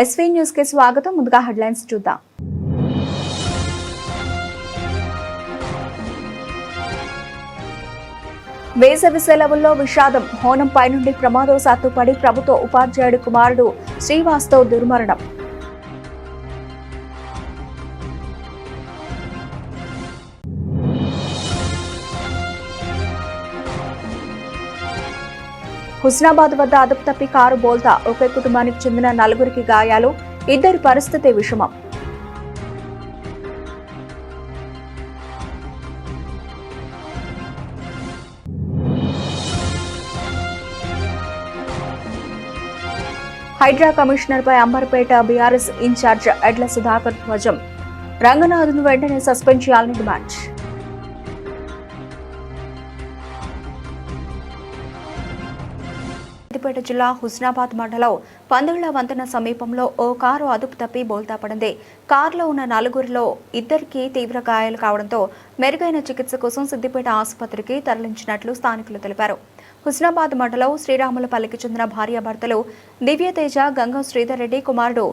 SV news కి స్వాగతం. ముందుగా హెడ్లైన్స్ చూద్దాం. వేసవి సెలవుల్లో విషాదం. హోనం పైనుండి ప్రమాదవశాత్తు పడి ప్రభుత్వ ఉపాధ్యాయుడి కుమారుడు శ్రీవాస్తవ్ దుర్మరణం. హుస్నాబాద్ వద్ద అదుపు తప్పి కారు బోల్తా. ఒకే కుటుంబానికి చెందిన 4 గాయాలు, 2 పరిస్థితి విషమం. హైడ్రా కమిషనర్ పై అంబర్పేట బీఆర్ఎస్ ఇన్ఛార్జ్ ఎడ్ల సుధాకర్ ధ్వజం. రంగనాథ్ను వెంటనే సస్పెండ్ చేయాలని డిమాండ్. సిద్దిపేట జిల్లా హుస్నాబాద్ మండలం పందుళ్ల వంతెన సమీపంలో ఓ కారు అదుపు తప్పి బోల్తా పడింది. కారులో ఉన్న 4లో 2కి తీవ్ర గాయాలు కావడంతో మెరుగైన చికిత్స కోసం సిద్దిపేట ఆసుపత్రికి తరలించినట్లు స్థానికులు తెలిపారు. హుస్నాబాద్ మండలం శ్రీరాములపల్లికి చెందిన భార్యాభర్తలు దివ్యతేజ, గంగం శ్రీధర్ రెడ్డి కుమారుడు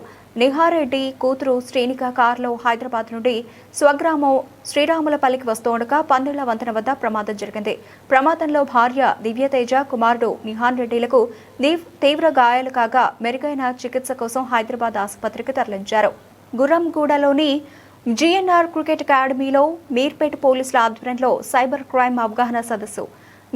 నిహారెడ్డి కూతురు శ్రీనిక కారులో హైదరాబాద్ నుండి స్వగ్రామం శ్రీరాములపల్లికి వస్తుండగా పందుళ్ల వంతెన వద్ద ప్రమాదం జరిగింది. ప్రమాదంలో భార్య దివ్యతేజ, కుమారుడు నిహాన్ రెడ్డిలకు తీవ్ర గాయాలు కాగా మెరుగైన చికిత్స కోసం హైదరాబాద్ ఆసుపత్రికి తరలించారు. గుర్రంగూడలోని జీఎన్ఆర్ క్రికెట్ అకాడమీలో మీర్పేట పోలీసుల ఆధ్వర్యంలో సైబర్ క్రైమ్ అవగాహన సదస్సు.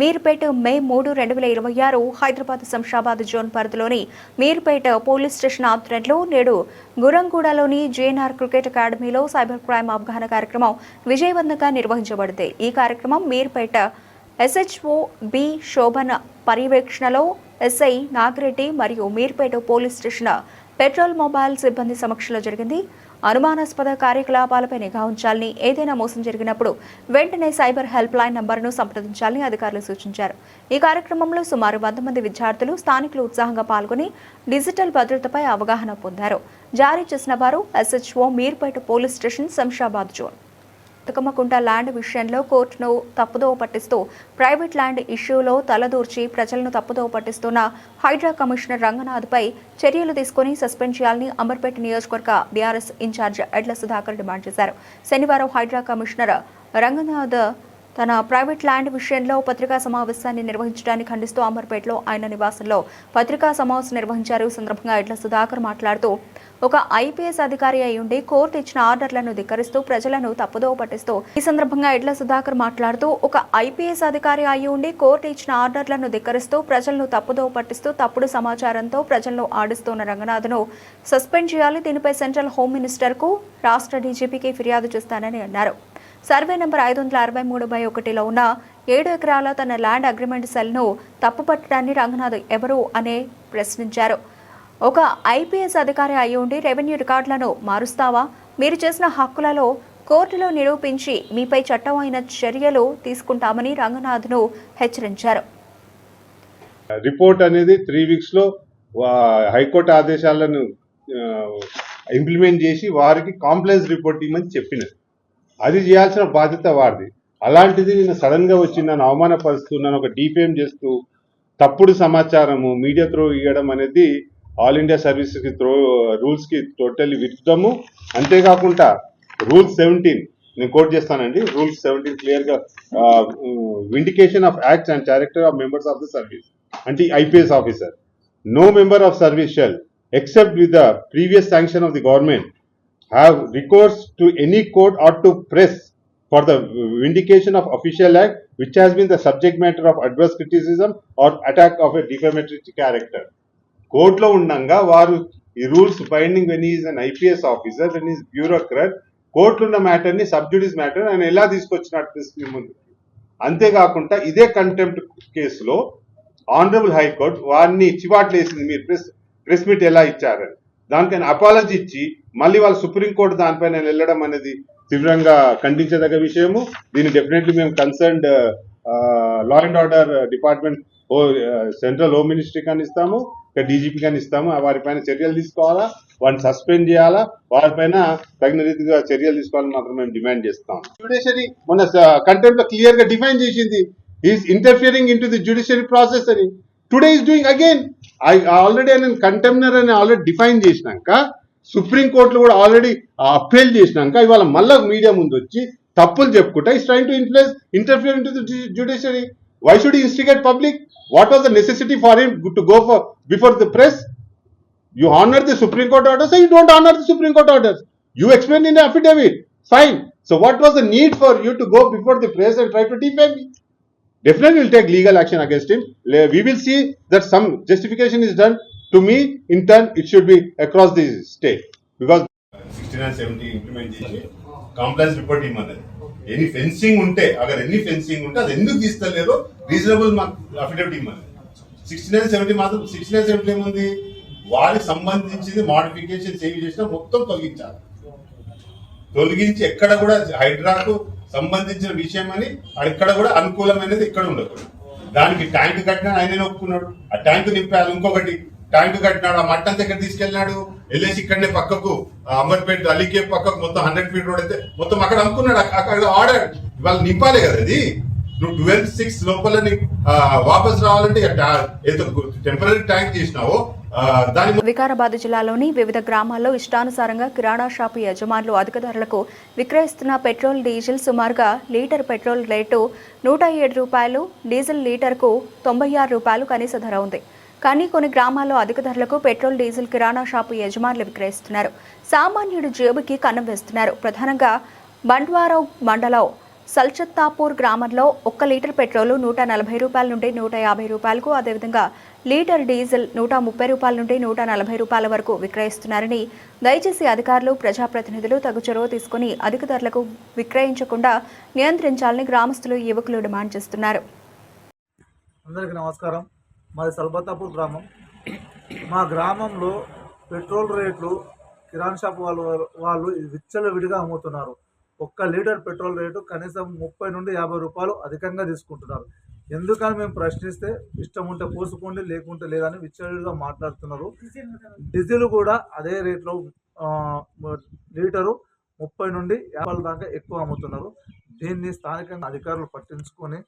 మీర్పేట మే 3, 2026 హైదరాబాద్ శంషాబాద్ జోన్ పరిధిలోని మీర్పేట పోలీస్ స్టేషన్ ఆధ్వర్యంలో నేడు గుర్రంగూడలోని జేఎన్ఆర్ క్రికెట్ అకాడమీలో సైబర్ క్రైమ్ అవగాహన కార్యక్రమం విజయవంతంగా నిర్వహించబడింది. ఈ కార్యక్రమం మీర్పేట ఎస్హెచ్ఓ బి శోభన్ పర్యవేక్షణలో ఎస్ఐ నాగిరెడ్డి మరియు Meerpet police station petrol mobile సిబ్బంది సమక్షంలో జరిగింది. అనుమానాస్పద కార్యకలాపాలపై నిఘా ఉంచాలని, ఏదైనా మోసం జరిగినప్పుడు వెంటనే సైబర్ హెల్ప్ లైన్ నంబర్ను సంప్రదించాలని అధికారులు సూచించారు. ఈ కార్యక్రమంలో సుమారు 100 మంది విద్యార్థులు, స్థానికులు ఉత్సాహంగా పాల్గొని డిజిటల్ భద్రతపై అవగాహన పొందారు. జారీ చేసిన వారు SHO Meerpet police station Shamshabad zone. Tukamakunta land విషయంలో కోర్టును తప్పుదోవ పట్టిస్తూ ప్రైవేట్ ల్యాండ్ ఇష్యూలో తలదూర్చి ప్రజలను తప్పుదోవ పట్టిస్తున్న హైడ్రా కమిషనర్ రంగనాథ్పై చర్యలు తీసుకుని సస్పెండ్ చేయాలని అంబర్పేట నియోజకవర్గ బీఆర్ఎస్ ఇన్ఛార్జ్ ఎడ్ల సుధాకర్ డిమాండ్ చేశారు. శనివారం హైడ్రా కమిషనర్ రంగనాథ్ తన ప్రైవేట్ ల్యాండ్ విషయంలో పత్రికా సమావేశాన్ని నిర్వహించడానికి ఖండిస్తూ అంబర్పేటలో ఆయన నివాసంలో పత్రికా సమావేశం నిర్వహించారు. సందర్భంగా ఎడ్ల సుధాకర్ మాట్లాడుతూ ఒక ఐపీఎస్ అధికారి అయి ఉండి కోర్టు ఇచ్చిన ఆర్డర్లను ధిక్కరిస్తూ ప్రజలను తప్పుదోవ పట్టిస్తూ ఈ సందర్భంగా ఎడ్ల సుధాకర్ మాట్లాడుతూ ఒక ఐపీఎస్ అధికారి అయి ఉండి కోర్టు ఇచ్చిన ఆర్డర్లను ధిక్కరిస్తూ ప్రజలను తప్పుదోవ పట్టిస్తూ తప్పుడు సమాచారంతో ప్రజలను ఆడిస్తున్న రంగనాథ్ను సస్పెండ్ చేయాలి. దీనిపై సెంట్రల్ హోమ్ మినిస్టర్కు, రాష్ట్ర డీజీపీకి ఫిర్యాదు చేస్తానని అన్నారు. సర్వే నెంబర్ 563/1లో ఉన్న 7 ఎకరాల తన ల్యాండ్ అగ్రిమెంట్ సెల్ను తప్పుపట్టడాన్ని రంగనాథ్ ఎవరు అనే ప్రశ్నించారు. ఒక ఐపీఎస్ అధికారి అయి ఉండి రెవెన్యూ రికార్డులను మారుస్తావా? మీరు చేసిన హక్కులలో కోర్టులో నిరూపించి మీపై చట్టమైన చర్యలు తీసుకుంటామని రంగనాథ్ను హెచ్చరించారు. రిపోర్ట్ అనేది 3 వీక్స్లో హైకోర్టు ఆదేశాలను ఇంప్లిమెంట్ చేసి వారికి కాంప్లైన్స్ రిపోర్ట్ ఇవ్వమని చెప్పినది. అది చేయాల్సిన బాధ్యత వారిది. అలాంటిది నేను సడన్గా వచ్చి నన్ను అవమానపరుస్తున్నాను, ఒక డిఫేమ్ చేస్తూ తప్పుడు సమాచారము మీడియా త్రో ఇవ్వడం అనేది ఆల్ ఇండియా సర్వీసెస్కి రూల్స్కి టోటల్లీ విరుద్ధము. అంతేకాకుండా రూల్ 17 నేను కోట్ చేస్తానండి. రూల్ 17 క్లియర్గా vindication of acts and character of members of the service అంటే IPS officer. No member of service shall except with the previous sanction of the government have recourse to any court or to press for the vindication of official act which has been the subject matter of adverse criticism or attack of a defamatory character. Court lo undanga varu ee rules binding when he is an IPS officer, when he is bureaucrat, court lo unna matter ni sub judice matter and ela తీసుకొచ్చినట్టు ముందు. అంతే కాకుండా ఇదే contempt కేసులో honourable high court వారిని చివాట్లు వేసింది. మీరు press meet ఎలా ఇచ్చారని దానికైనా అపాలజీ ఇచ్చి మళ్ళీ వాళ్ళు సుప్రీంకోర్టు దానిపైన వెళ్ళడం అనేది తీవ్రంగా ఖండించదగ్గ విషయము. దీన్ని డెఫినెట్లీ మేము concerned law and order department central home ministry కానీ ఇస్తాము, డీజీపీ కానీ ఇస్తాము. వారిపైన చర్యలు తీసుకోవాలా, వారిని సస్పెండ్ చేయాలా, వారిపైన తగిన రీతిగా చర్యలు తీసుకోవాలని మాత్రం మేము డిమాండ్ చేస్తాం. జ్యుడిషియరీ మన కంటెంప్ట్ లో క్లియర్ గా డిఫైన్ చేసింది, is interfering in to the judiciary process అని. Today is doing again. Already ఆయన కంటెంప్నర్ అని ఆల్రెడీ డిఫైన్ చేసినాక, సుప్రీంకోర్టులో కూడా ఆల్రెడీ అప్పీల్ చేసినాక, ఇవాళ మళ్ళా మీడియా ముందు వచ్చి తప్పులు చెప్పుకుంటా is trying to interfere into the judiciary. Why should he instigate public? What was the necessity for him to go before the press? You honor the Supreme Court orders, or you don't honor the Supreme Court orders. You explain in the affidavit. Fine. So what was the need for you to go before the press and try to defame me? Definitely we'll take legal action against him. We will see that some justification is done. To me, in turn, it should be across the state. Because 69-70 implement చేసి compliance report ఇవ్వమన్నది. Any fencing ఉంటే, agar ఎన్ని fencing ఉంటే అది ఎందుకు తీస్తలేరో reasonable affidavit ఇవ్వమని. 69-70 మాత్రం 69-70 ఏముంది, వారికి సంబంధించింది మోడిఫికేషన్స్ ఏవి చేసినా మొత్తం తొలగించాలి. తొలగించి ఎక్కడ కూడా హైడ్రాకు సంబంధించిన విషయం అని ఎక్కడ కూడా అనుకూలమైనది ఇక్కడ ఉండకూడదు. దానికి ట్యాంక్ కట్టినా ఆయనే ఒప్పుకున్నాడు, ఆ ట్యాంక్ నింపాలి. ఇంకొకటి ట్యాంక్ కట్టినాడు, ఆ మట్టంతా ఎక్కడ తీసుకెళ్ళినాడు, వెళ్ళేసి ఇక్కడనే పక్కకు అంబర్పేట అలీకే పక్కకు మొత్తం 100 feet రోడ్ అయితే మొత్తం అక్కడ అనుకున్నాడు, అక్కడ ఆర్డర్. ఇవాళ నింపాలి కదా అది. నువ్వు 12/6 లోపల వాపస్ రావాలంటే ఏదో టెంపరీ ట్యాంక్ చేసినావో దాని. వికారాబాద్ జిల్లాలోని వివిధ గ్రామాల్లో ఇష్టానుసారంగా కిరాణా షాపు యజమానులు అధిక ధరలకు విక్రయిస్తున్న పెట్రోల్, డీజిల్ సుమారుగా లీటర్ పెట్రోల్ రేటు 107 రూపాయలు, డీజిల్ లీటర్కు 96 రూపాయలు కనీస ధర ఉంది. కానీ కొన్ని గ్రామాల్లో అధిక ధరలకు పెట్రోల్, డీజిల్ కిరాణా షాపు యజమానులు విక్రయిస్తున్నారు. సామాన్యుడి జేబుకి కన్నం వేస్తున్నారు. ప్రధానంగా బండ్వారావు మండలం సల్చత్తాపూర్ గ్రామంలో 1 లీటర్ పెట్రోల్ 140 రూపాయల నుండి 150 రూపాయలకు, అదేవిధంగా లీటర్ డీజిల్ 130 రూపాయల నుండి 140 రూపాయల వరకు విక్రయిస్తున్నారని, దయచేసి అధికారులు, ప్రజాప్రతినిధులు తగు చొరవ తీసుకుని అధిక ధరలకు విక్రయించకుండా నియంత్రించాలని గ్రామస్తులు, యువకులు డిమాండ్ చేస్తున్నారు. అందరికీ నమస్కారం. మాది సల్బత్తాపూర్ గ్రామం. మా గ్రామంలో పెట్రోల్ రేట్లు కిరాణా షాప్ వాళ్ళు విచ్చలవిడిగా అమ్ముతున్నారు. 1 లీటర్ పెట్రోల్ రేటు కనీసం 30 నుండి 50 రూపాయలు అధికంగా తీసుకుంటున్నారు. ఎందుకని మేము ప్రశ్నిస్తే ఇష్టం ఉంటే పోసుకోండి, లేకుంటే లేదని విచ్చలవిడిగా మాట్లాడుతున్నారు. డీజిల్ కూడా అదే రేట్లో లీటరు 30 నుండి 50 దాకా ఎక్కువ అమ్ముతున్నారు. దీన్ని స్థానికంగా అధికారులు పట్టించుకొని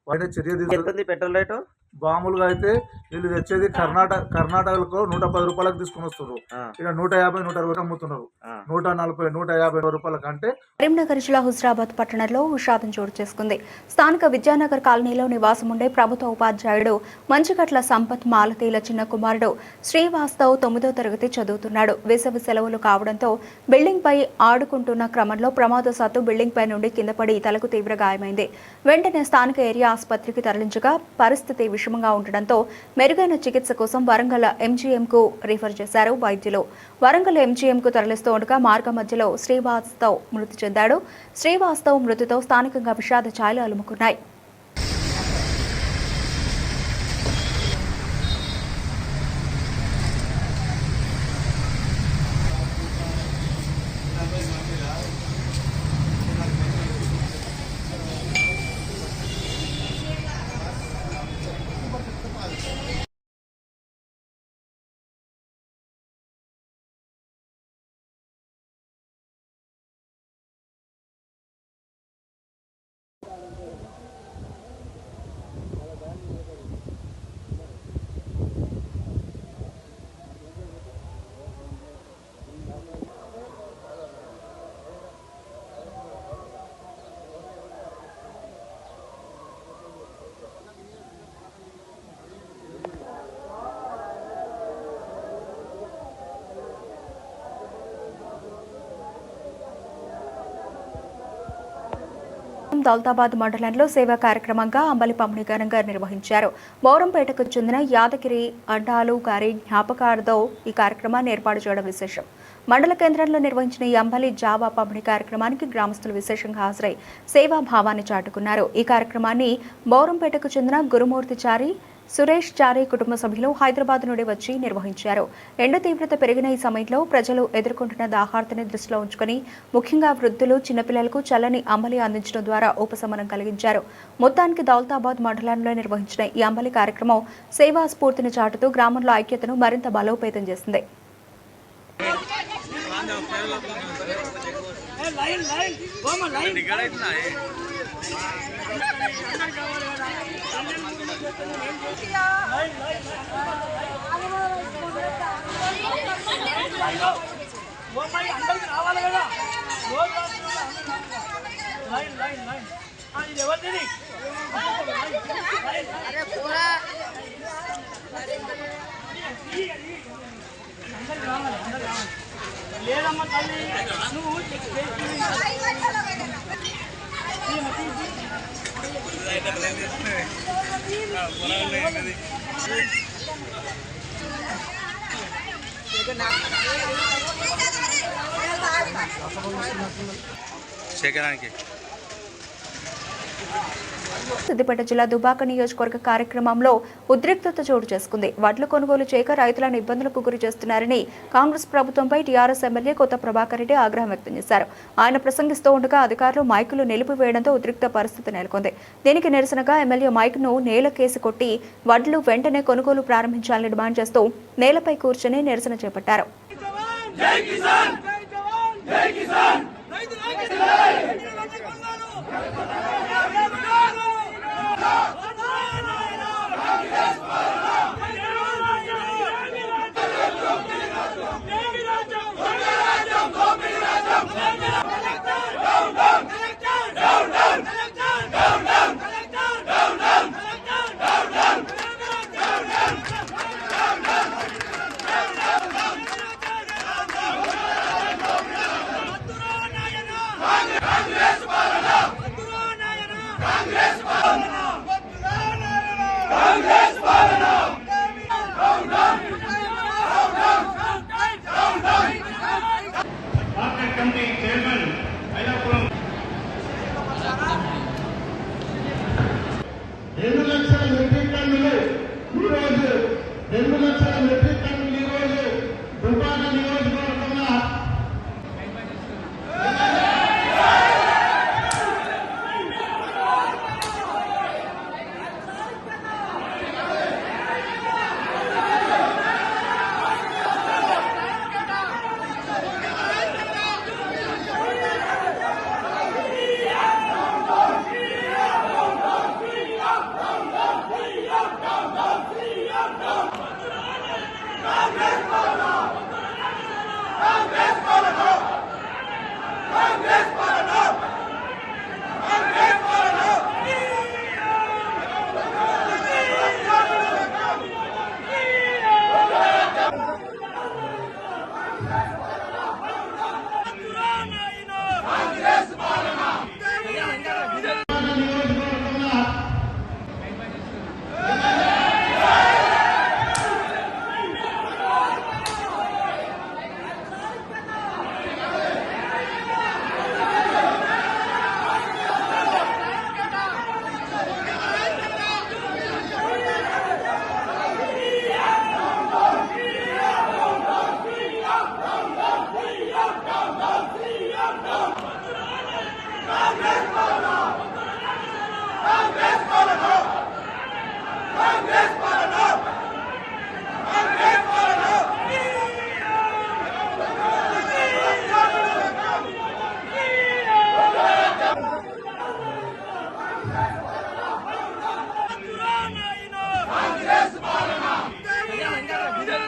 పైన చర్య తీసుకుంటుంది. పెట్రోల్ రేటు మామూలుగా అయితే వీళ్ళు తెచ్చేది కర్ణాటకలో 110 రూపాయలకు తీసుకుని వస్తున్నారు. ఇక్కడ 150, 160 అమ్ముతున్నారు. 140, 150 రూపాయల కంటే. కరీంనగర్ జిల్లా హుజరాబాద్ పట్టణంలో విషాదం చోటు చేసుకుంది. స్థానిక విద్యానగర్ కాలనీలో నివాసం ఉండే ప్రభుత్వ ఉపాధ్యాయుడు మంచిగట్ల సంపత్ మాలతీల చిన్న కుమారుడు శ్రీవాస్తవ్ 9వ తరగతి చదువుతున్నాడు. వేసవి సెలవులు కావడంతో బిల్డింగ్ పై ఆడుకుంటున్న క్రమంలో ప్రమాదవశాత్తు బిల్డింగ్ పై నుండి కింద పడి తలకు తీవ్ర గాయమైంది. వెంటనే స్థానిక ఏరియా ఆసుపత్రికి తరలించగా పరిస్థితి విషమంగా ఉండడంతో మెరుగైన చికిత్స కోసం వరంగల్ ఎంజీఎంకు రిఫర్ చేశారు వైద్యులు. వరంగల్ ఎంజీఎంకు తరలిస్తూ ఉండగా మార్గ మధ్యలో శ్రీవాస్తవ్ మృతి చెందాడు. శ్రీవాస్తవ్ మృతితో స్థానికంగా విషాద ఛాయలు అలుముకున్నాయి. దౌలతాబాద్ మండలంలో సేవా కార్యక్రమంగా అంబలి పంపిణీ ఘనంగా నిర్వహించారు. బౌరంపేటకు చెందిన యాదగిరి అండాలు గారి జ్ఞాపకార్థం ఈ కార్యక్రమాన్ని ఏర్పాటు చేయడం విశేషం. మండల కేంద్రంలో నిర్వహించిన ఈ అంబలి జావా పంపిణీ కార్యక్రమానికి గ్రామస్తులు విశేషంగా హాజరై సేవా భావాన్ని చాటుకున్నారు. ఈ కార్యక్రమాన్ని బౌరంపేటకు చెందిన గురుమూర్తి చారి, సురేష్ చారి కుటుంబ సభ్యులు హైదరాబాద్ నుండి వచ్చి నిర్వహించారు. ఎండ తీవ్రత పెరిగిన ఈ సమయంలో ప్రజలు ఎదుర్కొంటున్న దాహార్తిని దృష్టిలో ఉంచుకుని ముఖ్యంగా వృద్ధులు, చిన్నపిల్లలకు చల్లని అంబలి అందించడం ద్వారా ఉపశమనం కలిగించారు. మొత్తానికి దౌలతాబాద్ మండలంలో నిర్వహించిన ఈ అంబలి కార్యక్రమం సేవా స్ఫూర్తిని చాటుతూ గ్రామంలో ఐక్యతను మరింత బలోపేతం చేసింది. లేదమ్మా తల్లి నువ్వు సేకరణకి సిద్దిపేట జిల్లా దుబాక నియోజకవర్గ కార్యక్రమంలో ఉద్రిక్తత చోటు చేసుకుంది. వడ్లు కొనుగోలు చేయక రైతులను ఇబ్బందులకు గురి చేస్తున్నారని కాంగ్రెస్ ప్రభుత్వంపై టీఆర్ఎస్ ఎమ్మెల్యే కొత్త ప్రభాకర్ రెడ్డి ఆగ్రహం వ్యక్తం చేశారు. ఆయన ప్రసంగిస్తూ ఉండగా అధికారులు మైకులు నిలిపివేయడంతో ఉద్రిక్త పరిస్థితి నెలకొంది. దీనికి నిరసనగా ఎమ్మెల్యే మైక్ను నేలకేసి కొట్టి వడ్లు వెంటనే కొనుగోలు ప్రారంభించాలని డిమాండ్ చేస్తూ నేలపై కూర్చొని నిరసన చేపట్టారు.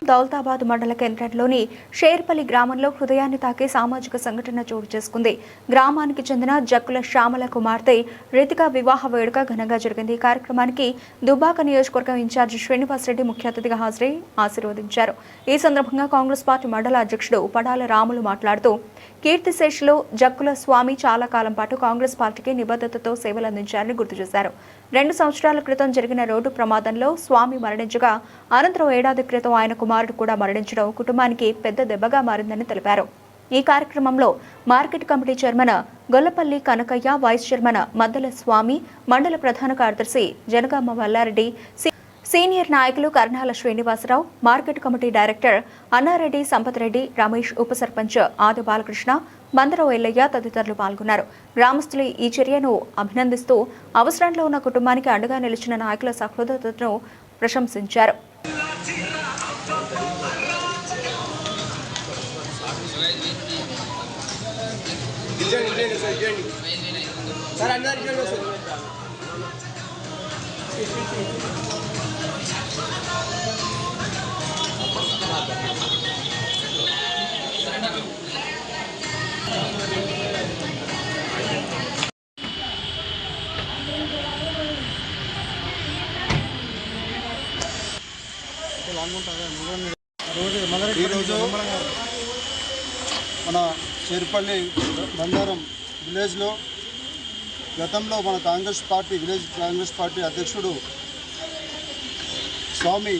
దౌలతాబాద్ మండల కేంద్రంలోని షేర్పల్లి గ్రామంలో హృదయాన్ని తాకే సామాజిక సంఘటన చోటు చేసుకుంది. గ్రామానికి చెందిన జక్కుల శ్యామల కుమార్తె రితిక వివాహ వేడుక ఘనంగా జరిగింది. ఈ కార్యక్రమానికి దుబాక నియోజకవర్గం ఇన్ఛార్జి శ్రీనివాసరెడ్డి ముఖ్య అతిథిగా హాజరై ఆశీర్వదించారు. ఈ సందర్భంగా కాంగ్రెస్ పార్టీ మండల అధ్యక్షుడు పడాల రాములు మాట్లాడుతూ కీర్తిశేషులు జక్కుల స్వామి చాలా కాలం పాటు కాంగ్రెస్ పార్టీకి నిబద్ధతతో సేవలందించారని గుర్తు చేశారు. 2 సంవత్సరాల క్రితం జరిగిన రోడ్డు ప్రమాదంలో స్వామి మరణించగా అనంతరం ఏడాది క్రితం ఆయన కుమారుడు కూడా మరణించడం కుటుంబానికి పెద్ద దెబ్బగా మారిందని తెలిపారు. ఈ కార్యక్రమంలో market committee chairman Gollapalli Kanakaiah, vice chairman Maddala Swamy, mandal ప్రధాన కార్యదర్శి జనగామ వల్లారెడ్డి, సీనియర్ నాయకులు Karnala Srinivasarao, market committee director Annareddy, Sampath Reddy, Ramesh, ఉప సర్పంచ్ ఆది బాలకృష్ణ, మందరో ఎల్లయ్య తదితరులు పాల్గొన్నారు. గ్రామస్తులు ఈ చర్యను అభినందిస్తూ అవసరంలో ఉన్న కుటుంబానికి అండగా నిలిచిన నాయకుల సహృదయతను ప్రశంసించారు. ఈరోజు మన చేరుపల్లి బండారం విలేజ్లో గతంలో మన విలేజ్ కాంగ్రెస్ పార్టీ అధ్యక్షుడు స్వామి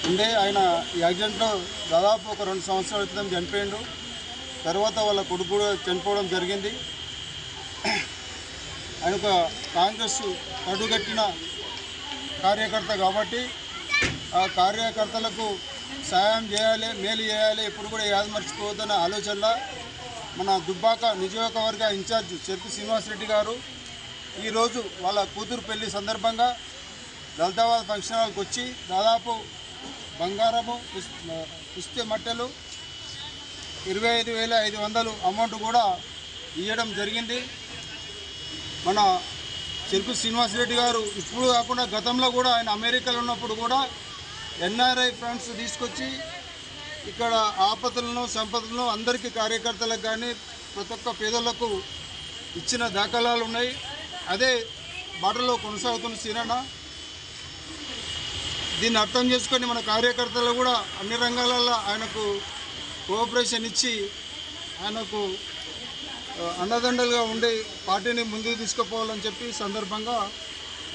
ఉండే ఆయన ఈ యాక్సిడెంట్లో దాదాపు ఒక 2 సంవత్సరాల క్రితం చనిపోయిండు. తర్వాత వాళ్ళ కొడుకు కూడా చనిపోవడం జరిగింది. ఆయన ఒక కాంగ్రెస్ కడుగట్టిన కార్యకర్త కాబట్టి ఆ కార్యకర్తలకు సాయం చేయాలి, మేలు చేయాలి, ఎప్పుడు కూడా యాద మర్చిపోవద్దన్న ఆలోచనలో మన దుబ్బాక నియోజకవర్గ ఇన్ఛార్జ్ చెరుకు శ్రీనివాసరెడ్డి గారు ఈరోజు వాళ్ళ కూతురు పెళ్లి సందర్భంగా దళితాబాద్ ఫంక్షన్ హాల్కి వచ్చి దాదాపు బంగారము ఇస్తే మట్టెలు 25,500 అమౌంట్ కూడా ఇవ్వడం జరిగింది. మన చెరుకు శ్రీనివాసరెడ్డి గారు ఇప్పుడు కాకుండా గతంలో కూడా ఆయన అమెరికాలో ఉన్నప్పుడు కూడా ఎన్ఆర్ఐ ఫండ్స్ తీసుకొచ్చి ఇక్కడ ఆపదలను సంపదలను అందరికీ కార్యకర్తలకు కానీ ప్రతి ఒక్క పేదలకు ఇచ్చిన దాఖలాలు ఉన్నాయి. అదే బాటలో కొనసాగుతున్న సీనన్న దీన్ని అర్థం చేసుకొని మన కార్యకర్తలు కూడా అన్ని రంగాలలో ఆయనకు కోఆపరేషన్ ఇచ్చి ఆయనకు అండదండలుగా ఉండి పార్టీని ముందుకు తీసుకుపోవాలని చెప్పి సందర్భంగా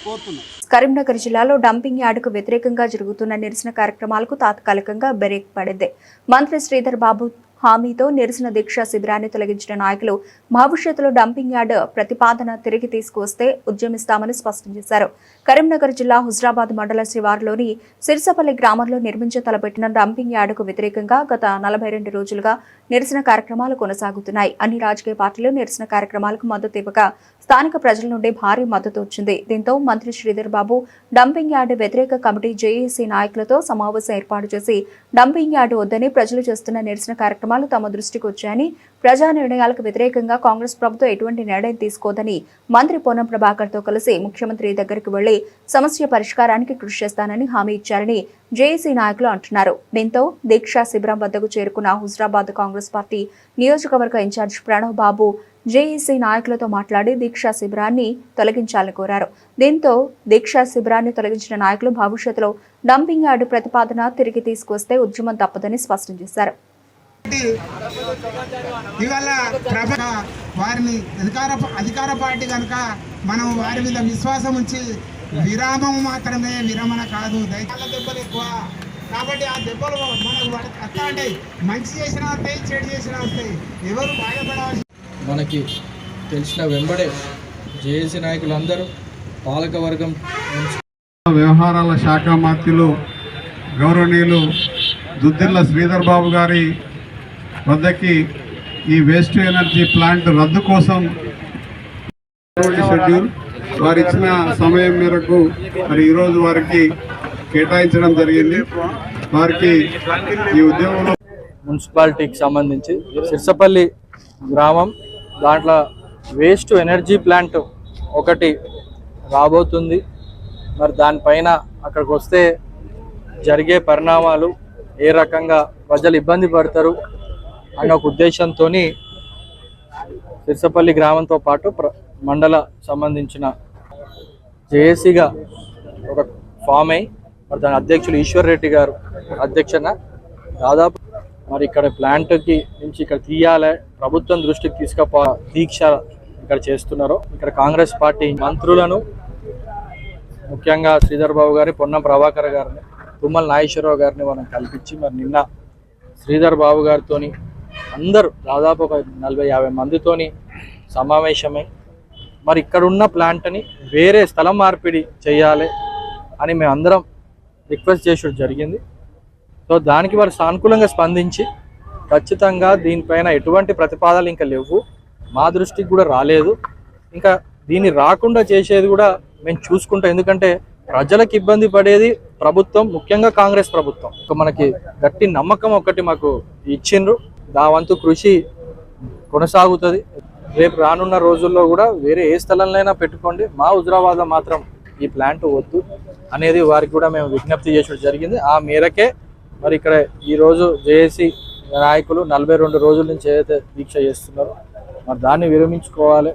కోరుతున్నాం. కరీంనగర్ జిల్లాలో డంపింగ్ యార్డుకు వ్యతిరేకంగా జరుగుతున్న నిరసన కార్యక్రమాలకు తాత్కాలికంగా బ్రేక్ పడింది. మంత్రి శ్రీధర్ బాబు హామీతో నిరసన దీక్ష శిబిరాన్ని తొలగించిన నాయకులు భవిష్యత్తులో డంపింగ్ యార్డు ప్రతిపాదన తిరిగి తీసుకువస్తే ఉద్యమిస్తామని స్పష్టం చేశారు. కరీంనగర్ జిల్లా హుజరాబాద్ మండల శివారులోని సిరిసపల్లి గ్రామంలో నిర్మించ తలపెట్టిన డంపింగ్ యార్డుకు వ్యతిరేకంగా గత 42 రోజులుగా నిరసన కార్యక్రమాలు కొనసాగుతున్నాయి. అన్ని రాజకీయ పార్టీలు నిరసన కార్యక్రమాలకు మద్దతు ఇవ్వగా స్థానిక ప్రజల నుండి భారీ మద్దతు వచ్చింది. దీంతో మంత్రి శ్రీధర్ బాబు డంపింగ్ యార్డు వ్యతిరేక కమిటీ జేఏసీ నాయకులతో సమావేశం ఏర్పాటు చేసి డంపింగ్ యార్డు వద్దని ప్రజలు చేస్తున్న నిరసన కార్యక్రమాలు తమ దృష్టికి వచ్చాయని, ప్రజా నిర్ణయాలకు వ్యతిరేకంగా కాంగ్రెస్ ప్రభుత్వం ఎటువంటి నిర్ణయం తీసుకోదని మంత్రి పొన్నం ప్రభాకర్ తో కలిసి ముఖ్యమంత్రి దగ్గరికి వెళ్లి సమస్య పరిష్కారానికి కృషి చేస్తానని హామీ ఇచ్చారని జేఏసీ నాయకులు అంటున్నారు. దీంతో దీక్షా శిబిరం వద్దకు చేరుకున్న హుజరాబాద్ కాంగ్రెస్ పార్టీ నియోజకవర్గ ఇన్ఛార్జ్ ప్రణవ్ బాబు జేఏసీ నాయకులతో మాట్లాడి దీక్షా శిబిరాన్ని తొలగించాలని కోరారు. దీంతో దీక్షా శిబిరాన్ని తొలగించిన నాయకులు భవిష్యత్తులో డంపింగ్ యార్డు ప్రతిపాదన తిరిగి తీసుకొస్తే ఉద్యమం తప్పదని స్పష్టం చేశారు. ఇవాళ వారిని అధికార పార్టీ కనుక మనం వారి మీద విశ్వాసం ఉంచి విరామం మాత్రమే విరమణ కాదు. దెబ్బలు ఎక్కువ కాబట్టి ఆ దెబ్బలు మనకు వస్తా ఉంటాయి. మంచి చేసినా వస్తాయి, చెడు చేసినా వస్తాయి. ఎవరు బాధపడాల్సి మనకి తెలిసిన వెంబడే జేఏసీ నాయకులందరూ పాలకవర్గం వ్యవహారాల శాఖ మంత్రులు గౌరవనీయులు దుద్దిల్ల శ్రీధర్ బాబు గారి వద్దకి ఈ వేస్ట్ ఎనర్జీ ప్లాంట్ రద్దు కోసం షెడ్యూల్ వారు ఇచ్చిన సమయం మేరకు మరి ఈరోజు వారికి కేటాయించడం జరిగింది. వారికి ఈ ఉద్యమంలో మున్సిపాలిటీకి సంబంధించి సిరిసపల్లి గ్రామం దాంట్లో వేస్ట్ ఎనర్జీ ప్లాంట్ ఒకటి రాబోతుంది. మరి దానిపైన అక్కడికి వస్తే జరిగే పరిణామాలు ఏ రకంగా ప్రజలు ఇబ్బంది పడతారు అన్న ఒక ఉద్దేశంతో సిరిసపల్లి గ్రామంతో పాటు మండల సంబంధించిన జేఏసీగా ఒక ఫామ్ అయి మరి దాని అధ్యక్షులు ఈశ్వర్ రెడ్డి గారు అధ్యక్షన దాదాపు మరి ఇక్కడ ప్లాంట్కి నుంచి ఇక్కడ తీయాలి, ప్రభుత్వం దృష్టికి తీసుకుపో దీక్ష ఇక్కడ చేస్తున్నారు. ఇక్కడ కాంగ్రెస్ పార్టీ మంత్రులను ముఖ్యంగా శ్రీధర్ బాబు గారి, పొన్నం ప్రభాకర్ గారిని, తుమ్మల నాగేశ్వరరావు గారిని మనం కల్పించి మరి నిన్న శ్రీధర్ బాబు గారితో అందరూ దాదాపు ఒక 40-50 మందితోని సమావేశమై మరి ఇక్కడ ఉన్న ప్లాంట్ని వేరే స్థలం మార్పిడి చేయాలి అని మేమందరం రిక్వెస్ట్ చేసడం జరిగింది. సో దానికి వారు సానుకూలంగా స్పందించి ఖచ్చితంగా దీనిపైన ఎటువంటి ప్రతిపాదనలు ఇంకా లేవు, మా దృష్టికి కూడా రాలేదు, ఇంకా దీన్ని రాకుండా చేసేది కూడా మేము చూసుకుంటాం. ఎందుకంటే ప్రజలకు ఇబ్బంది పడేది ప్రభుత్వం, ముఖ్యంగా కాంగ్రెస్ ప్రభుత్వం. మనకి గట్టి నమ్మకం ఒకటి మాకు ఇచ్చిండ్రు, దా వంతు కృషి కొనసాగుతుంది. రేపు రానున్న రోజుల్లో కూడా వేరే ఏ స్థలంలోనైనా పెట్టుకోండి, మా హుజరాబాద్ మాత్రం ఈ ప్లాంట్ వద్దు అనేది వారికి కూడా మేము విజ్ఞప్తి చేయడం జరిగింది. ఆ మేరకే మరి ఇక్కడ ఈరోజు జేఏసీ నాయకులు 42 రోజుల నుంచి ఏదైతే దీక్ష చేస్తున్నారో మరి దాన్ని విరమించుకోవాలి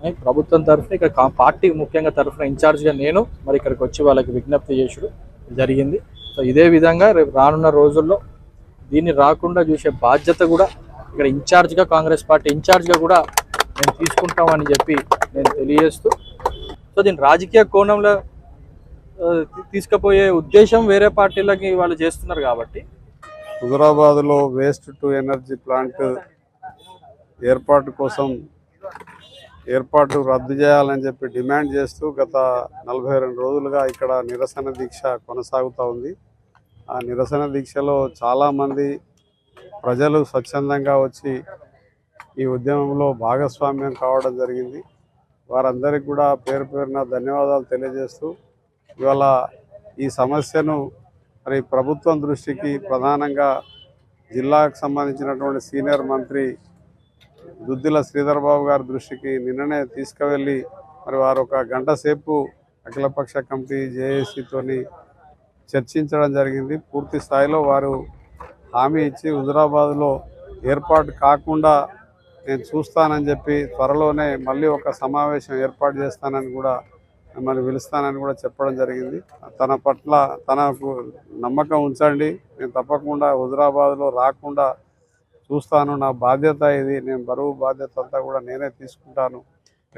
అని ప్రభుత్వం తరఫున ఇక్కడ పార్టీ ముఖ్యంగా తరఫున ఇన్ఛార్జ్గా నేను మరి ఇక్కడికి వచ్చి వాళ్ళకి విజ్ఞప్తి చేయడం జరిగింది. సో ఇదే విధంగా రేపు రానున్న రోజుల్లో దీన్ని రాకుండా చూసే బాధ్యత కూడా ఇక్కడ ఇన్ఛార్జ్గా కాంగ్రెస్ పార్టీ ఇన్ఛార్జ్గా కూడా మేము తీసుకుంటామని చెప్పి నేను తెలియజేస్తూ, సో దీన్ని రాజకీయ కోణంలో తీసుకుపోయే ఉద్దేశం వేరే పార్టీలకి వాళ్ళు చేస్తున్నారు కాబట్టి హుజురాబాద్లో వేస్ట్ టు ఎనర్జీ ప్లాంట్ ఏర్పాటు రద్దు చేయాలని చెప్పి డిమాండ్ చేస్తూ గత 42 రోజులుగా ఇక్కడ నిరసన దీక్ష కొనసాగుతూ ఉంది. ఆ నిరసన దీక్షలో చాలామంది ప్రజలు స్వచ్ఛందంగా వచ్చి ఈ ఉద్యమంలో భాగస్వామ్యం కావడం జరిగింది. వారందరికీ కూడా పేరు పేరున ధన్యవాదాలు తెలియజేస్తూ ఇవాళ ఈ సమస్యను మరి ప్రభుత్వం దృష్టికి ప్రధానంగా జిల్లాకు సంబంధించినటువంటి సీనియర్ మంత్రి దుద్దిల శ్రీధర్ బాబు గారి దృష్టికి నిన్ననే తీసుకువెళ్ళి మరి వారు 1 గంట సేపు అఖిలపక్ష కమిటీ జేఏసీతోని చర్చించడం జరిగింది. పూర్తి స్థాయిలో వారు హామీ ఇచ్చి హుజురాబాద్లో ఏర్పాటు కాకుండా నేను చూస్తానని చెప్పి త్వరలోనే మళ్ళీ ఒక సమావేశం ఏర్పాటు చేస్తానని కూడా మిమ్మల్ని పిలుస్తానని కూడా చెప్పడం జరిగింది. తన పట్ల తనకు నమ్మకం ఉంచండి, నేను తప్పకుండా హుజురాబాద్లో రాకుండా చూస్తాను, నా బాధ్యత ఇది, నేను బరువు బాధ్యత అంతా కూడా నేనే తీసుకుంటాను,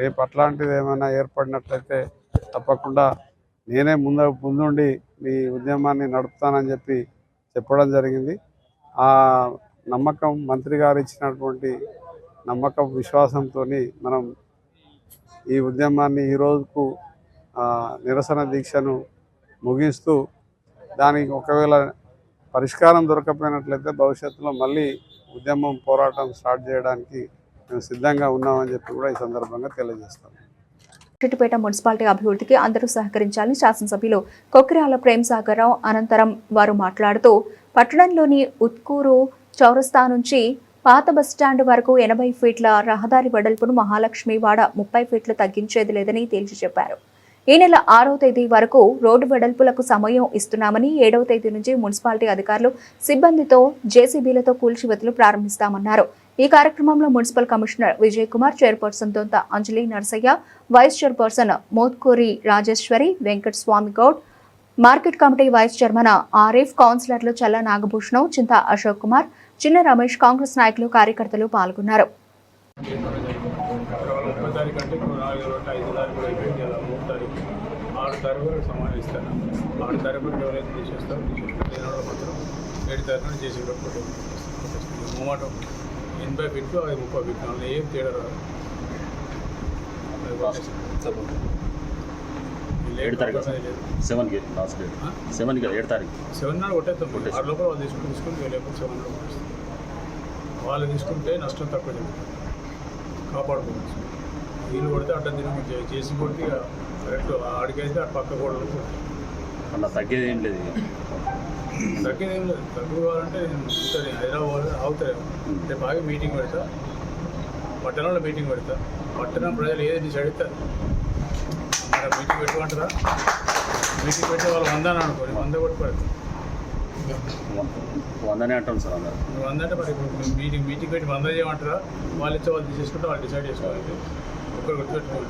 రేపు అట్లాంటిది ఏమైనా ఏర్పడినట్లయితే తప్పకుండా నేనే ముందుండి మీ ఉద్యమాన్ని నడుపుతానని చెప్పి చెప్పడం జరిగింది. ఆ నమ్మకం మంత్రి గారు ఇచ్చినటువంటి నమ్మకం విశ్వాసంతో మనం ఈ ఉద్యమాన్ని ఈరోజుకు నిరసన దీక్షను ముగిస్తూ దానికి ఒకవేళ పరిష్కారం దొరకపోయినట్లయితే భవిష్యత్తులో మళ్ళీ ఉద్యమం పోరాటం స్టార్ట్ చేయడానికి మేము సిద్ధంగా ఉన్నామని చెప్పి కూడా ఈ సందర్భంగా తెలియజేస్తాం. సిద్దిపేట మున్సిపాలిటీ అభివృద్ధికి అందరూ సహకరించాలని శాసనసభ్యులు కొక్కిరాల ప్రేమ్సాగర్ రావు అనంతరం వారు మాట్లాడుతూ పట్టణంలోని ఉత్కూరు చౌరస్తా నుంచి పాత బస్టాండ్ వరకు 80 ఫీట్ల రహదారి వెడల్పును మహాలక్ష్మివాడ 30 ఫీట్లు తగ్గించేది లేదని తేల్చి చెప్పారు. ఈ నెల 6వ తేదీ వరకు రోడ్డు వెడల్పులకు సమయం ఇస్తున్నామని 7వ తేదీ నుంచి మున్సిపాలిటీ అధికారులు సిబ్బందితో జేసీబీలతో కూల్చివేతలు ప్రారంభిస్తామన్నారు. ఈ కార్యక్రమంలో municipal commissioner Vijay Kumar, chairperson Donta Anjali Narasaiah, vice chairperson Motkuri Rajeshwari, Venkata Swamy Goud, market committee vice chairman Arif, కౌన్సిలర్లు చల్ల నాగభూషణం, చింత అశోక్ కుమార్, చిన్న రమేష్, కాంగ్రెస్ నాయకులు, కార్యకర్తలు పాల్గొన్నారు. ఏం తేడా రాదు. 7 నాడు కొట్టేస్తాం. 6 లోపల వాళ్ళు తీసుకుని లేకపోతే 7 నాడు కొట్టేస్తాం. వాళ్ళు తీసుకుంటే నష్టం తక్కువ జరుగుతుంది, కాపాడుకోవచ్చు. వీళ్ళు కొడితే అడ్డం తిరిగి చేసి కొడితే కరెక్ట్ ఆడికైతే అటు పక్క కూడా అలా తగ్గేది ఏం లేదు. తగ్గేదేం లేదు. తగ్గుకోవాలంటే నేను హైదరాబాద్ అవుతాయి అంటే బాగా మీటింగ్ పెడతా, పట్టణంలో మీటింగ్ పెడతా. పట్టణం ప్రజలు ఏది డిసైడ్ అవుతారు. మరి మీటింగ్ పెట్టుకుంటారా? మీటింగ్ పెట్టి వాళ్ళు 100 అని అనుకోని 100 కొట్టి పెడతారు. 100 అంటాం సార్. 100 అంటే మరి ఇప్పుడు మీటింగ్ పెట్టి 100 చేయమంటారా? వాళ్ళు ఇచ్చే వాళ్ళు తీసేసుకుంటే వాళ్ళు డిసైడ్ చేసుకోవాలి. ఒకరు గుర్తుపెట్టుకోవాలి,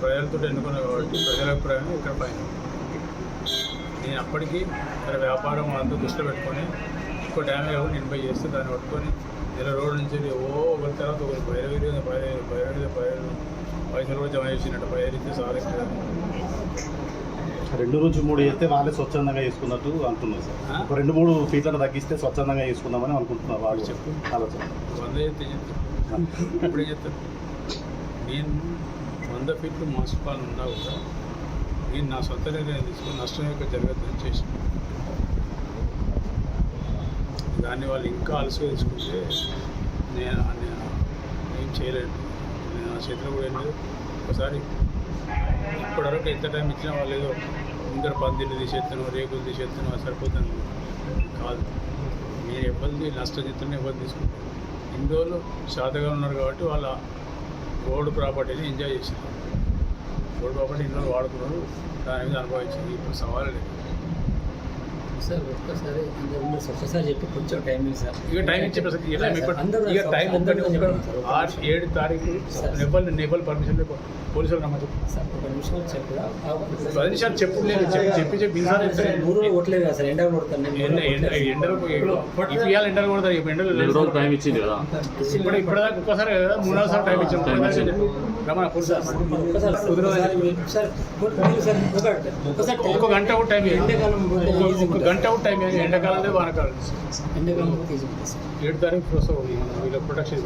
ప్రజలతో ఎన్నుకున్నా కాబట్టి ప్రజల అభిప్రాయం ఇక్కడ పైన. నేను అప్పటికీ మరి వ్యాపారం అంతా దృష్టిలో పెట్టుకొని ఎక్కువ డ్యామేజ్ అవ్వకుండా ఇన్వై చేస్తే దాన్ని పట్టుకొని నెల రోజుల నుంచి ఒకరి తర్వాత ఒకరు 15 పైసలు కూడా జమ చేసినట్టు 15 ఇస్తే సాధించారు. 2 నుంచి 3 చేస్తే వాళ్ళే స్వచ్ఛందంగా చేసుకున్నట్టు అంటున్నారు సార్. ఒక 2-3 ఫీట్లను తగ్గిస్తే స్వచ్ఛందంగా చేసుకుందామని అనుకుంటున్నారు వాళ్ళు. చెప్పి ఆలోచన 100 చేస్తే ఇప్పుడే చెప్తాను. నేను 100 ఫీట్లు మున్సిపాల్ ఉన్నా కూడా నేను నా సొంత నిర్ణయం తీసుకుని నష్టం యొక్క జరగద్దని చేసి దాన్ని వాళ్ళు ఇంకా అలసిగా తీసుకుంటే నేను ఏం చేయలేను. నేను నా చేతిలో కూడా ఏం లేదు. ఒకసారి ఇప్పటివరకు ఎంత టైం ఇచ్చినా వాళ్ళు ఏదో ముందర పందిళ్ళు తీసేస్తాను, రేకులు తీసేస్తాను, సరిపోతాను కాదు. నేను ఎవరిది నష్టం చెప్తాను, ఎవరు తీసుకుంటాను. ఇన్ని రోజులు శాతగా ఉన్నారు కాబట్టి వాళ్ళ రోడ్డు ప్రాపర్టీని ఎంజాయ్ చేశారు. రోడ్డు ఒకటి ఇంట్లో వాడుకున్నారు, దాని మీద అనుభవించింది. ఇప్పుడు సవాలు లేదు సార్. ఒక్కసారి ఒక్కసారి చెప్పి కొంచెం టైం సార్. ఇక టైం చెప్పారు సార్. ఇక టైం 7 తారీఖు నేపాల్ పర్మిషన్ పోలీసులు రమ్మని సార్. ఒక నిమిషం చెప్పరా? 10 నిమిషాలు చెప్పుడు లేదు. చెప్పి ఊరు కొట్టలేదు కదా సార్. ఎండలు కొడతాను ఎండలు కొడతారు. ఎండలు టైం ఇచ్చింది కదా ఇప్పటిదాకా ఒక్కసారి కదా 3 సార్లు టైం ఇచ్చాము. రమణ పోలీసు ఒక గంట కూడా టైం, ఒక గంట కూడా టైం. ఎండాకాలం వానకాలం. 7 తారీఖు వీళ్ళ ప్రొటెక్షన్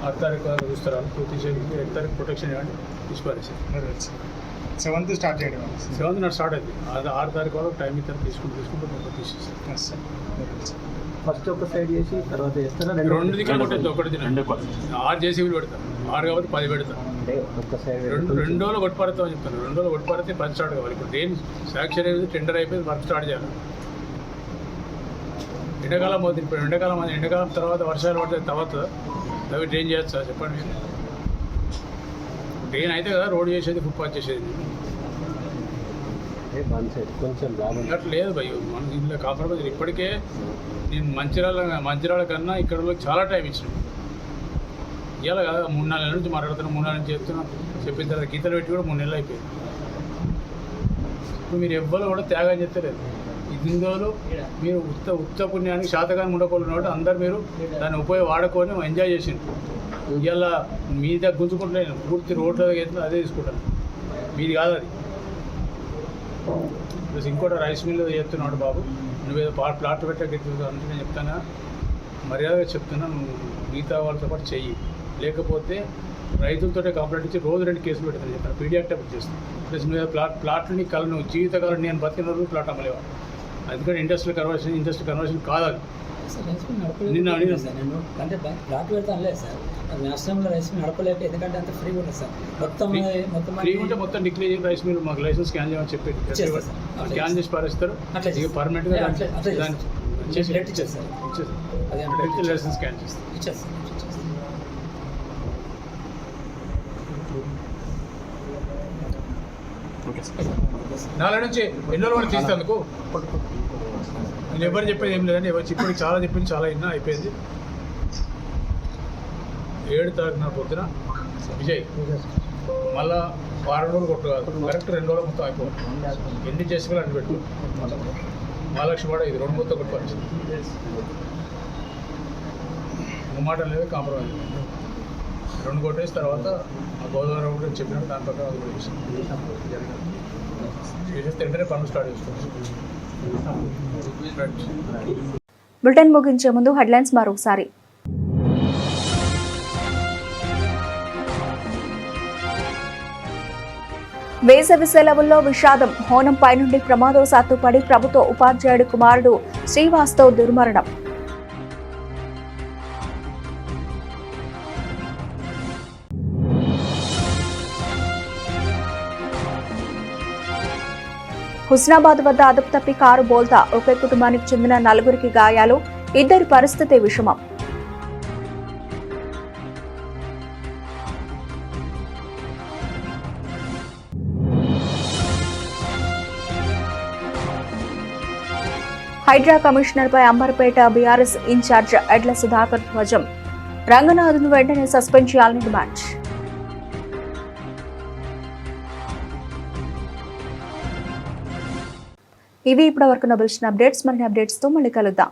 6 తారీఖు చూస్తారు. తీసేది 8 తారీఖు ప్రొటెక్షన్ ఇవ్వండి, తీసుకోవాలి. 7th స్టార్ట్ చేయడం. 7th నాడు స్టార్ట్ అయింది. అది 6 తారీఖు వరకు టైం ఇస్తారు. తీసుకుంటూ తీసేస్తారు. ఫస్ట్ ఒక సైడ్ చేసి తర్వాత చేస్తారా? 2 దిక్కులు కొట్టేది. ఒకటి 6 జేసీబీలు పెడతారు. 6 కాబట్టి 10 పెడతారు. 2 రోజులు కొట్టుపడతామని చెప్తాను. 2 రోజులు కొట్టుపడితే పని స్టార్ట్ కావాలి. ఇప్పుడు దేని శాంక్షన్ అయ్యేది, టెండర్ అయిపోయింది, వర్క్ స్టార్ట్ చేయాలి. ఎండాకాలం పోతుంది. ఇప్పుడు ఎండాకాలం తర్వాత వర్షాలు పడితే తర్వాత అవి డ్రైన్ చేయొచ్చు సార్, చెప్పండి మీరు. డ్రైన్ అయితే కదా రోడ్ చేసేది, ఫుట్పాత్ చేసేది. అట్లా లేదు భయ్, మన ఇంట్లో కాంప్రమైజ్. ఇప్పటికే నేను మంచిర్యాల కన్నా ఇక్కడ చాలా టైం ఇచ్చాను. ఇవాళ కదా 3-4 నెలల నుంచి మాట్లాడుతున్నా, 3 నెలల నుంచి చెప్పిన తర్వాత గీతలు పెట్టి కూడా 3 నెలలు అయిపోయింది. ఇప్పుడు మీరు ఎవ్వరు కూడా త్యాగం చెప్తలేదు. ఇన్ని రోజులు మీరు ఉత్త పుణ్యానికి శాతకాన్ని ఉండకూడదు. అందరు మీరు దాన్ని వాడుకొని ఎంజాయ్ చేసిండు. ఇవాళ మీ దగ్గర గుంజుకుంటలేను, పూర్తి రోడ్ల దగ్గర అదే తీసుకుంటాను. మీది కాదు అది. ప్లస్ ఇంకోటి రైస్ మిల్ చెప్తున్నాడు బాబు, నువ్వేదో ప్లాట్ పెట్టగెత్తుగా అంటే నేను చెప్తానా, మర్యాదగా చెప్తున్నా, నువ్వు మిగతా వాళ్ళతో పాటు చెయ్యి. లేకపోతే రైతులతోటే కంప్లైంట్ ఇచ్చి రోజు 2 కేసులు పెడతాను చెప్తాను. పీడియాక్ట్ చేస్తాను. ప్లస్ నువ్వు ప్లాట్ని నువ్వు జీవితకాలం నేను బతికిన రోజు ప్లాట్ అమ్మలేవా? అందుకని ఇండస్ట్రియల్ కన్వర్షన్ కాదు అది. నేను అంటే ప్లాట్ పెడతాను లేదు సార్. రాష్ట్రంలో రైస్ మిల్ నడపలేక, ఎందుకంటే అంత ఫ్రీ ఉంటుంది సార్. ఫ్రీ ఉంటే మొత్తం డిక్లేర్ చేసి రైస్ మిల్ మాకు లైసెన్స్ స్కాన్ చేయమని చెప్పి స్కాన్ చేసి పారేస్తారు. ఇక పర్మనెంట్గా లైసెన్స్ స్కాన్ చేస్తారు. నాలుగు నుంచి ఎన్నో రోజులు తీసేందుకు నేను ఎవరు చెప్పేది ఏం లేదండి. ఇప్పటికి చాలా చెప్పింది, చాలా అయినా అయిపోయింది. 7 తారీఖున పొద్దున విజయ్ మళ్ళా 6 రోజులు కొట్టు కాదు, కరెక్ట్ 2 రోజులు మొత్తం అయిపోయింది. ఎన్ని చేసుకోవాలి అన్ని పెట్టు. మహాలక్ష్మి కూడా ఇది 2 మొత్తం కొట్టుకోవచ్చు. మాట లేదు, కాంప్రమైజ్ 2 కొట్టేసిన తర్వాత ఆ గోదావరి కూడా చెప్పినట్టు దాని ప్రకారం అది కూడా చేసేస్తే వెంటనే పనులు స్టార్ట్ చేసుకోవచ్చు. బులెటిన్ ముగించే ముందు హెడ్లైన్స్ మరొకసారి. వేసవి సెలవుల్లో విషాదం. హోనంపై నుండి ప్రమాదవశాత్తు పడి ప్రభుత్వ ఉపాధ్యాయుడి కుమారుడు శ్రీవాస్తవ్ దుర్మరణం. హుస్నాబాద్ వద్ద అదుపు తప్పి కారు బోల్తా. ఒకే కుటుంబానికి చెందిన 4గురికి గాయాలు, 2 పరిస్థితి విషమం. హైడ్రా కమిషనర్పై అంబర్పేట బీఆర్ఎస్ ఇన్ఛార్జ్ ఎడ్ల సుధాకర్ ధ్వజం. రంగనాథ్ను వెంటనే సస్పెండ్ చేయాలని డిమాండ్. ఇవి ఇప్పటివరకు నబిల్చిన అప్డేట్స్. మరిన్ని అప్డేట్స్తో మళ్ళీ కలుద్దాం.